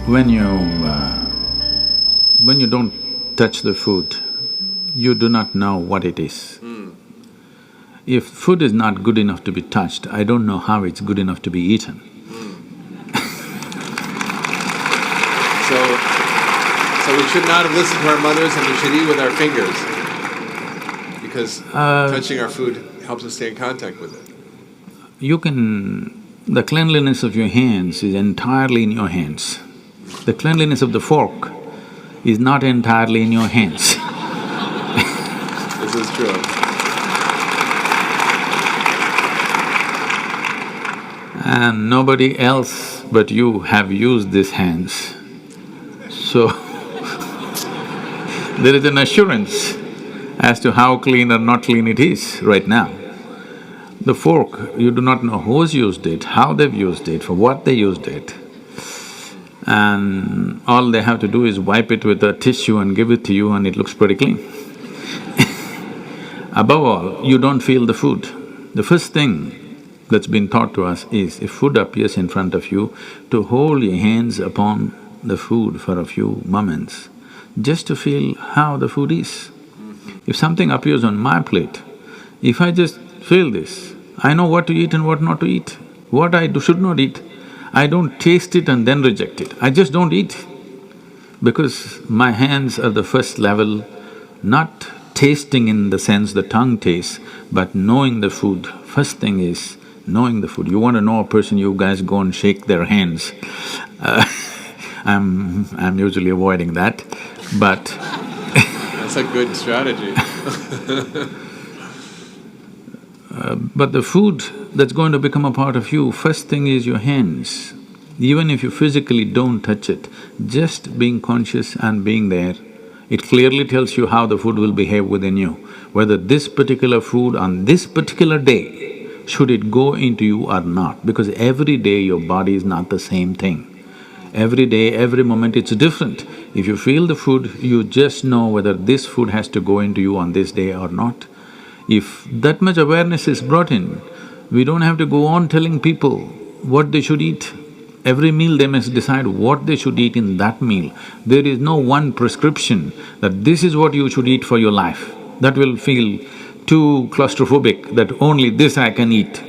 When you… when you don't touch the food, you do not know what it is. If food is not good enough to be touched, I don't know how it's good enough to be eaten. So we should not have listened to our mothers and we should eat with our fingers because touching our food helps us stay in contact with it. You can… the cleanliness of your hands is entirely in your hands. The cleanliness of the fork is not entirely in your hands. This is true. And nobody else but you have used these hands. So, there is an assurance as to how clean or not clean it is right now. The fork, you do not know who's used it, how they've used it, for what they used it. And all they have to do is wipe it with a tissue and give it to you and it looks pretty clean. Above all, you don't feel the food. The first thing that's been taught to us is, if food appears in front of you, to hold your hands upon the food for a few moments, just to feel how the food is. If something appears on my plate, if I just feel this, I know what to eat and what not to eat, what I should not eat. I don't taste it and then reject it, I just don't eat. Because my hands are the first level, not tasting in the sense the tongue tastes, but knowing the food. First thing is knowing the food. You want to know a person, you guys go and shake their hands. I'm usually avoiding that, but that's a good strategy. But the food that's going to become a part of you, first thing is your hands. Even if you physically don't touch it, just being conscious and being there, it clearly tells you how the food will behave within you. Whether this particular food on this particular day, should it go into you or not, because every day your body is not the same thing. Every day, every moment it's different. If you feel the food, you just know whether this food has to go into you on this day or not. If that much awareness is brought in, we don't have to go on telling people what they should eat. Every meal they must decide what they should eat in that meal. There is no one prescription that this is what you should eat for your life. That will feel too claustrophobic, that only this I can eat.